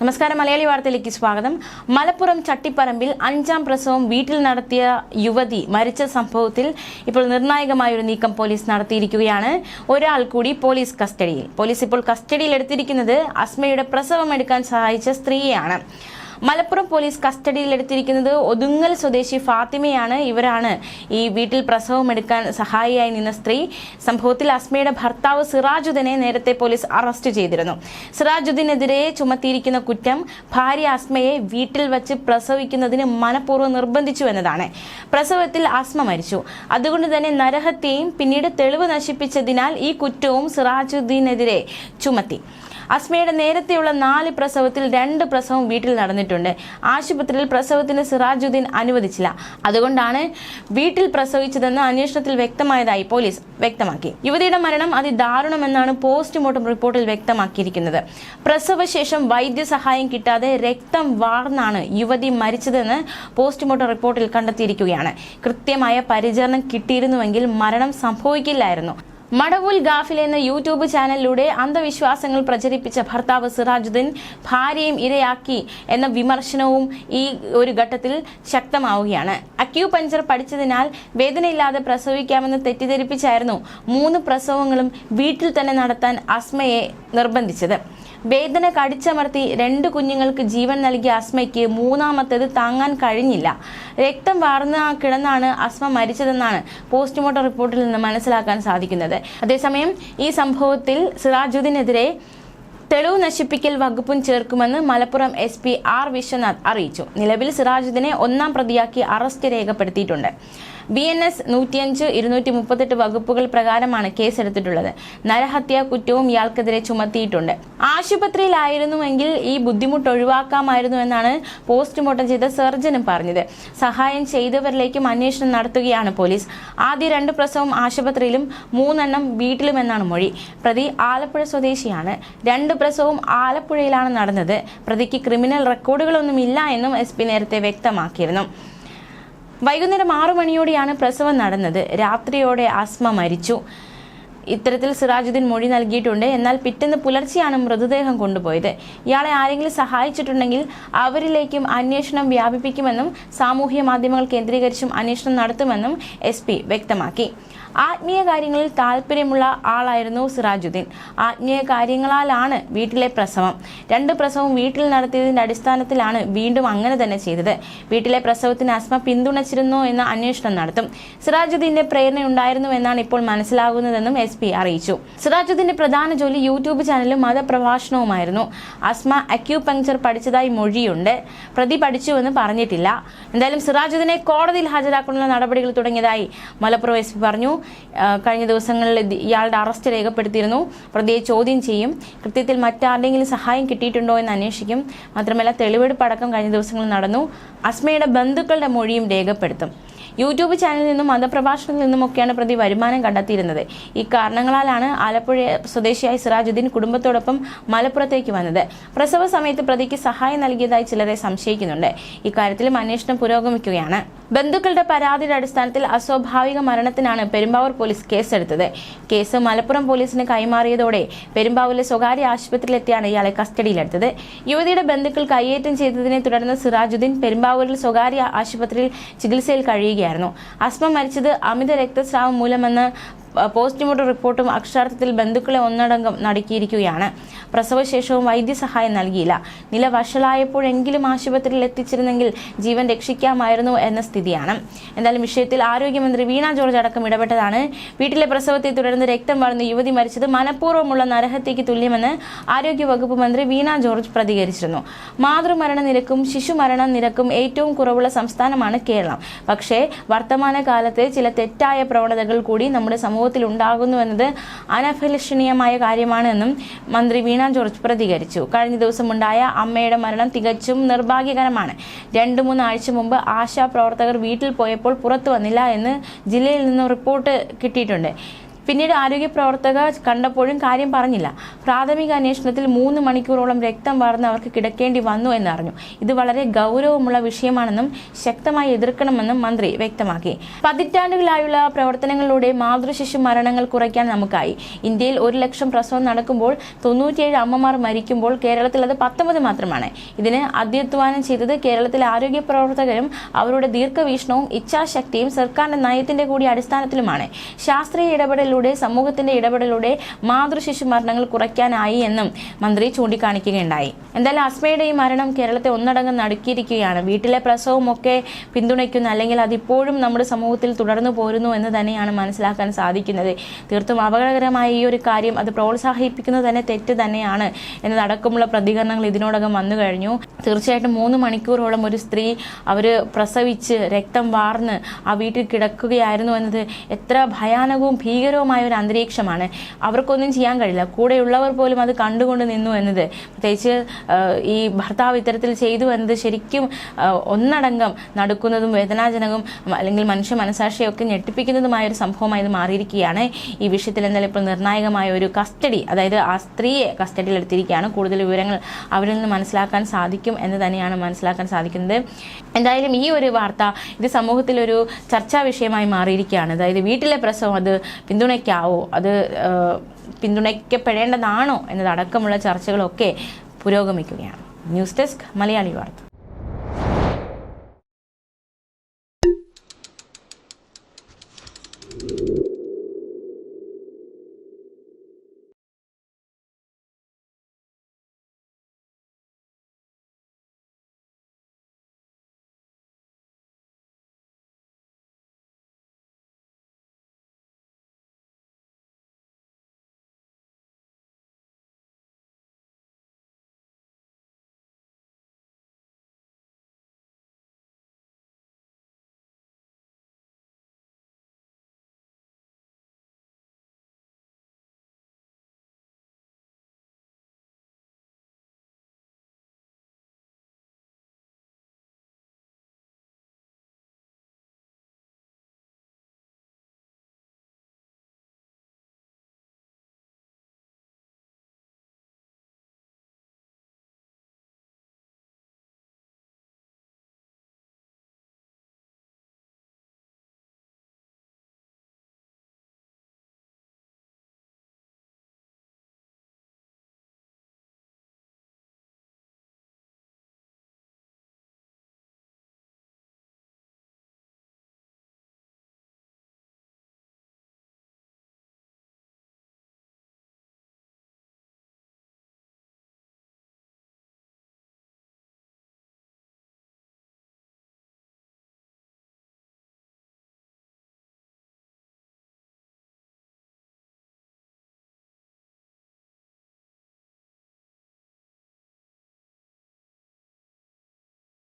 നമസ്കാരം, മലയാളി വാർത്തയിലേക്ക് സ്വാഗതം. മലപ്പുറം ചട്ടിപ്പറമ്പിൽ 5ാം പ്രസവം വീട്ടിൽ നടത്തിയ യുവതി മരിച്ച സംഭവത്തിൽ ഇപ്പോൾ നിർണായകമായൊരു നീക്കം പോലീസ് നടത്തിയിരിക്കുകയാണ്. ഒരാൾ കൂടി പോലീസ് കസ്റ്റഡിയിൽ. പോലീസ് ഇപ്പോൾ കസ്റ്റഡിയിൽ എടുത്തിരിക്കുന്നത് അസ്മയുടെ പ്രസവം എടുക്കാൻ സഹായിച്ച സ്ത്രീയെയാണ്. മലപ്പുറം പോലീസ് കസ്റ്റഡിയിലെടുത്തിരിക്കുന്നത് ഒതുങ്ങൽ സ്വദേശി ഫാത്തിമയാണ്. ഇവരാണ് ഈ വീട്ടിൽ പ്രസവം എടുക്കാൻ സഹായിയായി നിന്ന സ്ത്രീ. സംഭവത്തിൽ അസ്മയുടെ ഭർത്താവ് സിറാജുദ്ദീനെ നേരത്തെ പോലീസ് അറസ്റ്റ് ചെയ്തിരുന്നു. സിറാജുദ്ദീനെതിരെ ചുമത്തിയിരിക്കുന്ന കുറ്റം ഭാര്യ അസ്മയെ വീട്ടിൽ വച്ച് പ്രസവിക്കുന്നതിന് മനഃപൂർവ്വം നിർബന്ധിച്ചു എന്നതാണ്. പ്രസവത്തിൽ അസ്മ മരിച്ചു. അതുകൊണ്ട് തന്നെ നരഹത്യയും പിന്നീട് തെളിവ് നശിപ്പിച്ചതിനാൽ ഈ കുറ്റവും സിറാജുദ്ദീനെതിരെ ചുമത്തി. അസ്മയുടെ നേരത്തെയുള്ള 4 പ്രസവത്തിൽ 2 പ്രസവം വീട്ടിൽ നടന്നിട്ടുണ്ട്. ആശുപത്രിയിൽ പ്രസവത്തിന് സിറാജുദ്ദീൻ അനുവദിച്ചില്ല. അതുകൊണ്ടാണ് വീട്ടിൽ പ്രസവിച്ചതെന്ന് അന്വേഷണത്തിൽ വ്യക്തമായതായി പോലീസ് വ്യക്തമാക്കി. യുവതിയുടെ മരണം അതിദാരുണമെന്നാണ് പോസ്റ്റ്മോർട്ടം റിപ്പോർട്ടിൽ വ്യക്തമാക്കിയിരിക്കുന്നത്. പ്രസവശേഷം വൈദ്യസഹായം കിട്ടാതെ രക്തം വാർന്നാണ് യുവതി മരിച്ചതെന്ന് പോസ്റ്റ്മോർട്ടം റിപ്പോർട്ടിൽ കണ്ടെത്തിയിരിക്കുകയാണ്. കൃത്യമായ പരിചരണം കിട്ടിയിരുന്നുവെങ്കിൽ മരണം സംഭവിക്കില്ലായിരുന്നു. മടവൂൽ ഗാഫിൽ എന്ന യൂട്യൂബ് ചാനലിലൂടെ അന്ധവിശ്വാസങ്ങൾ പ്രചരിപ്പിച്ച ഭർത്താവ് സിറാജുദ്ദീൻ ഭാര്യയും ഇരയാക്കി എന്ന വിമർശനവും ഈ ഒരു ഘട്ടത്തിൽ ശക്തമാവുകയാണ്. അക്യൂപഞ്ചർ പഠിച്ചതിനാൽ വേദനയില്ലാതെ പ്രസവിക്കാമെന്ന് തെറ്റിദ്ധരിപ്പിച്ചായിരുന്നു 3 പ്രസവങ്ങളും വീട്ടിൽ തന്നെ നടത്താൻ അസ്മയെ നിർബന്ധിച്ചത്. വേദന കടിച്ചമർത്തി 2 കുഞ്ഞുങ്ങൾക്ക് ജീവൻ നൽകിയ അസ്മയ്ക്ക് 3ാമത്തേത് താങ്ങാൻ കഴിഞ്ഞില്ല. രക്തം വാർന്ന് കിടന്നാണ് അസ്മ മരിച്ചതെന്നാണ് പോസ്റ്റ്മോർട്ടം റിപ്പോർട്ടിൽ നിന്ന് മനസ്സിലാക്കാൻ സാധിക്കുന്നത്. അതേസമയം ഈ സംഭവത്തിൽ സിറാജുദ്ദീനെതിരെ തെളിവ് നശിപ്പിക്കൽ വകുപ്പും ചേർക്കുമെന്ന് മലപ്പുറം SP R വിശ്വനാഥ് അറിയിച്ചു. നിലവിൽ സിറാജുദ്ദീനെ 1ാം പ്രതിയാക്കി അറസ്റ്റ് രേഖപ്പെടുത്തിയിട്ടുണ്ട്. BNS 105, 238 വകുപ്പുകൾ പ്രകാരമാണ് കേസെടുത്തിട്ടുള്ളത്. നരഹത്യാ കുറ്റവും ഇയാൾക്കെതിരെ ചുമത്തിയിട്ടുണ്ട്. ആശുപത്രിയിലായിരുന്നുവെങ്കിൽ ഈ ബുദ്ധിമുട്ട് ഒഴിവാക്കാമായിരുന്നു എന്നാണ് പോസ്റ്റ്മോർട്ടം ചെയ്ത സർജനും പറഞ്ഞത്. സഹായം ചെയ്തവരിലേക്കും അന്വേഷണം നടത്തുകയാണ് പോലീസ്. ആദ്യ 2 പ്രസവം ആശുപത്രിയിലും 3 വീട്ടിലുമെന്നാണ് മൊഴി. പ്രതി ആലപ്പുഴ സ്വദേശിയാണ്. 2 പ്രസവവും ആലപ്പുഴയിലാണ് നടന്നത്. പ്രതിക്ക് ക്രിമിനൽ റെക്കോർഡുകളൊന്നും ഇല്ല എന്നും SP നേരത്തെ വ്യക്തമാക്കിയിരുന്നു. വൈകുന്നേരം 6 മണിയോടെയാണ് പ്രസവം നടന്നത്. രാത്രിയോടെ അസ്മ മരിച്ചു. ഇത്തരത്തിൽ സിറാജുദ്ദീൻ മൊഴി നൽകിയിട്ടുണ്ട്. എന്നാൽ പിറ്റേന്ന് പുലർച്ചെയാണ് മൃതദേഹം കൊണ്ടുപോയത്. ഇയാളെ ആരെങ്കിലും സഹായിച്ചിട്ടുണ്ടെങ്കിൽ അവരിലേക്കും അന്വേഷണം വ്യാപിപ്പിക്കുമെന്നും സാമൂഹ്യ മാധ്യമങ്ങൾ കേന്ദ്രീകരിച്ചും അന്വേഷണം നടത്തുമെന്നും SP വ്യക്തമാക്കി. ആത്മീയ കാര്യങ്ങളിൽ താല്പര്യമുള്ള ആളായിരുന്നു സിറാജുദ്ദീൻ. ആത്മീയ കാര്യങ്ങളാലാണ് വീട്ടിലെ പ്രസവം. 2 പ്രസവം വീട്ടിൽ നടത്തിയതിന്റെ അടിസ്ഥാനത്തിലാണ് വീണ്ടും അങ്ങനെ തന്നെ ചെയ്തത്. വീട്ടിലെ പ്രസവത്തിന് അസ്മ പിന്തുണച്ചിരുന്നോ എന്ന അന്വേഷണം നടത്തും. സിറാജുദ്ദീന്റെ പ്രേരണയുണ്ടായിരുന്നു എന്നാണ് ഇപ്പോൾ മനസ്സിലാകുന്നതെന്നും SP അറിയിച്ചു. സിറാജുദ്ദീന്റെ പ്രധാന ജോലി യൂട്യൂബ് ചാനലും മതപ്രഭാഷണവുമായിരുന്നു. അസ്മ അക്യൂപങ്ചർ പഠിച്ചതായി മൊഴിയുണ്ട്. പ്രതി പഠിച്ചുവെന്ന് പറഞ്ഞിട്ടില്ല. എന്തായാലും സിറാജുദ്ദീനെ കോടതിയിൽ ഹാജരാക്കാനുള്ള നടപടികൾ തുടങ്ങിയതായി മലപ്പുറം SP പറഞ്ഞു. കഴിഞ്ഞ ദിവസങ്ങളിൽ ഇയാളുടെ അറസ്റ്റ് രേഖപ്പെടുത്തിയിരുന്നു. പ്രതിയെ ചോദ്യം ചെയ്യും. കൃത്യത്തിൽ മറ്റാരുടെങ്കിലും സഹായം കിട്ടിയിട്ടുണ്ടോ എന്ന് അന്വേഷിക്കും. മാത്രമല്ല, തെളിവെടുപ്പ് അടക്കം കഴിഞ്ഞ ദിവസങ്ങളിൽ നടന്നു. അസ്മയുടെ ബന്ധുക്കളുടെ മൊഴിയും രേഖപ്പെടുത്തും. യൂട്യൂബ് ചാനലിൽ നിന്നും മതപ്രഭാഷണത്തിൽ നിന്നുമൊക്കെയാണ് പ്രതി വരുമാനം കണ്ടെത്തിയിരുന്നത്. ഈ കാരണങ്ങളാലാണ് ആലപ്പുഴ സ്വദേശിയായ സിറാജുദ്ദീൻ കുടുംബത്തോടൊപ്പം മലപ്പുറത്തേക്ക് വന്നത്. പ്രസവ സമയത്ത് പ്രതിക്ക് സഹായം നൽകിയതായി ചിലരെ സംശയിക്കുന്നുണ്ട്. ഇക്കാര്യത്തിലും അന്വേഷണം പുരോഗമിക്കുകയാണ്. ബന്ധുക്കളുടെ പരാതിയുടെ അടിസ്ഥാനത്തിൽ അസ്വാഭാവിക മരണത്തിനാണ് പെരുമ്പാവൂർ പോലീസ് കേസെടുത്തത്. കേസ് മലപ്പുറം പോലീസിന് കൈമാറിയതോടെ പെരുമ്പാവൂരിലെ സ്വകാര്യ ആശുപത്രിയിലെത്തിയാണ് ഇയാളെ കസ്റ്റഡിയിലെടുത്തത്. യുവതിയുടെ ബന്ധുക്കൾ കയ്യേറ്റം ചെയ്തതിനെ തുടർന്ന് സിറാജുദ്ദീൻ പെരുമ്പാവൂരിൽ സ്വകാര്യ ആശുപത്രിയിൽ ചികിത്സയിൽ കഴിയുകയായിരുന്നു. അസ്മ മരിച്ചത് അമിത രക്തസ്രാവം മൂലമെന്ന് പോസ്റ്റ്മോർട്ടം റിപ്പോർട്ടും അക്ഷരാർത്ഥത്തിൽ ബന്ധുക്കളെ ഒന്നടങ്കം നടുക്കിയിരിക്കുകയാണ്. പ്രസവശേഷവും വൈദ്യസഹായം നൽകിയില്ല. നില വഷളായപ്പോഴെങ്കിലും ആശുപത്രിയിൽ എത്തിച്ചിരുന്നെങ്കിൽ ജീവൻ രക്ഷിക്കാമായിരുന്നു എന്ന സ്ഥിതിയാണ്. എന്തായാലും വിഷയത്തിൽ ആരോഗ്യമന്ത്രി വീണ ജോർജ് അടക്കം ഇടപെട്ടതാണ്. വീട്ടിലെ പ്രസവത്തെ തുടർന്ന് രക്തം വാർന്ന് യുവതി മരിച്ചത് മനഃപൂർവ്വമുള്ള നരഹത്യയ്ക്ക് തുല്യമെന്ന് ആരോഗ്യവകുപ്പ് മന്ത്രി വീണ ജോർജ് പ്രതികരിച്ചിരുന്നു. മാതൃമരണ നിരക്കും ശിശുമരണ നിരക്കും ഏറ്റവും കുറവുള്ള സംസ്ഥാനമാണ് കേരളം. പക്ഷേ വർത്തമാനകാലത്ത് ചില തെറ്റായ പ്രവണതകൾ കൂടി നമ്മുടെ സമൂഹത്തിൽ ഉണ്ടാകുന്നുവെന്നത് അനഭിലഷണീയമായ കാര്യമാണ് എന്നും മന്ത്രി വീണ ജോർജ് പ്രതികരിച്ചു. കഴിഞ്ഞ ദിവസമുണ്ടായ അമ്മയുടെ മരണം തികച്ചും നിർഭാഗ്യകരമാണ്. 2-3 ആഴ്ച മുമ്പ് ആശാ പ്രവർത്തകർ വീട്ടിൽ പോയപ്പോൾ പുറത്തു വന്നില്ല എന്ന് ജില്ലയിൽ നിന്നും റിപ്പോർട്ട് കിട്ടിയിട്ടുണ്ട്. പിന്നീട് ആരോഗ്യ പ്രവർത്തക കണ്ടപ്പോഴും കാര്യം പറഞ്ഞില്ല. പ്രാഥമിക അന്വേഷണത്തിൽ 3 മണിക്കൂറോളം രക്തം വാർന്ന് അവർക്ക് കിടക്കേണ്ടി വന്നു എന്നറിഞ്ഞു. ഇത് വളരെ ഗൗരവമുള്ള വിഷയമാണെന്നും ശക്തമായി എതിർക്കണമെന്നും മന്ത്രി വ്യക്തമാക്കി. പതിറ്റാണ്ടുകളായുള്ള പ്രവർത്തനങ്ങളിലൂടെ മാതൃശിശു മരണങ്ങൾ കുറയ്ക്കാൻ നമുക്കായി. ഇന്ത്യയിൽ 1 ലക്ഷം പ്രസവം നടക്കുമ്പോൾ 97 അമ്മമാർ മരിക്കുമ്പോൾ കേരളത്തിൽ അത് 19 മാത്രമാണ്. ഇതിന് അധ്യധ്വാനം ചെയ്തത് കേരളത്തിലെ ആരോഗ്യ പ്രവർത്തകരും അവരുടെ ദീർഘവീക്ഷണവും ഇച്ഛാശക്തിയും സർക്കാരിന്റെ നയത്തിന്റെ കൂടി അടിസ്ഥാനത്തിലുമാണ്. ശാസ്ത്രീയ ഇടപെടലിലൂടെ സമൂഹത്തിന്റെ ഇടപെടലിലൂടെ മാതൃശിശു മരണങ്ങൾ കുറയ്ക്കാനായി എന്നും മന്ത്രി ചൂണ്ടിക്കാണിക്കുകയുണ്ടായി. എന്തായാലും അസ്മയുടെ ഈ മരണം കേരളത്തെ ഒന്നടങ്കം നടുക്കിയിരിക്കുകയാണ്. വീട്ടിലെ പ്രസവം ഒക്കെ പിന്തുണയ്ക്കുന്ന അല്ലെങ്കിൽ അതിപ്പോഴും നമ്മുടെ സമൂഹത്തിൽ തുടർന്നു പോരുന്നു എന്ന് തന്നെയാണ് മനസ്സിലാക്കാൻ സാധിക്കുന്നത്. തീർത്തും അപകടകരമായ ഈ ഒരു കാര്യം അത് പ്രോത്സാഹിപ്പിക്കുന്നത് തന്നെ തെറ്റ് തന്നെയാണ് എന്നതടക്കമുള്ള പ്രതികരണങ്ങൾ ഇതിനോടകം വന്നു കഴിഞ്ഞു. തീർച്ചയായിട്ടും 3 മണിക്കൂറോളം ഒരു സ്ത്രീ അവർ പ്രസവിച്ച് രക്തം വാർന്ന് ആ വീട്ടിൽ കിടക്കുകയായിരുന്നു എന്നത് എത്ര ഭയാനകവും ഭീകരവുമായ ഒരു അന്തരീക്ഷമാണ്. അവർക്കൊന്നും ചെയ്യാൻ കഴിയില്ല. കൂടെയുള്ളവർ പോലും അത് കണ്ടുകൊണ്ട് നിന്നു എന്നത്, പ്രത്യേകിച്ച് ഈ ഭർത്താവ് ഇത്തരത്തിൽ ചെയ്തു എന്നത് ശരിക്കും ഒന്നടങ്കം നടക്കുന്നതും വേദനാജനകവും അല്ലെങ്കിൽ മനുഷ്യ മനസാക്ഷിയൊക്കെ ഞെട്ടിപ്പിക്കുന്നതുമായ ഒരു സംഭവമായി ഇത് മാറിയിരിക്കുകയാണ്. ഈ വിഷയത്തിൽ എന്തായാലും ഇപ്പോൾ നിർണായകമായ ഒരു കസ്റ്റഡി, അതായത് ആ സ്ത്രീയെ കസ്റ്റഡിയിൽ എടുത്തിരിക്കുകയാണ്. കൂടുതൽ വിവരങ്ങൾ അവരിൽ നിന്ന് മനസ്സിലാക്കാൻ സാധിക്കും എന്ന് തന്നെയാണ് മനസ്സിലാക്കാൻ സാധിക്കുന്നത്. എന്തായാലും ഈ ഒരു വാർത്ത ഇത് സമൂഹത്തിൽ ഒരു ചർച്ചാ വിഷയമായി മാറിയിരിക്കുകയാണ്. അതായത് വീട്ടിലെ പ്രസവം അത് പിന്തുണയ്ക്കാവോ, അത് പിന്തുണയ്ക്കപ്പെടേണ്ടതാണോ എന്നതടക്കമുള്ള ചർച്ചകളൊക്കെ പുരോഗമിക്കുകയാണ്. ന്യൂസ് ഡെസ്ക് മലയാളി വാർത്ത.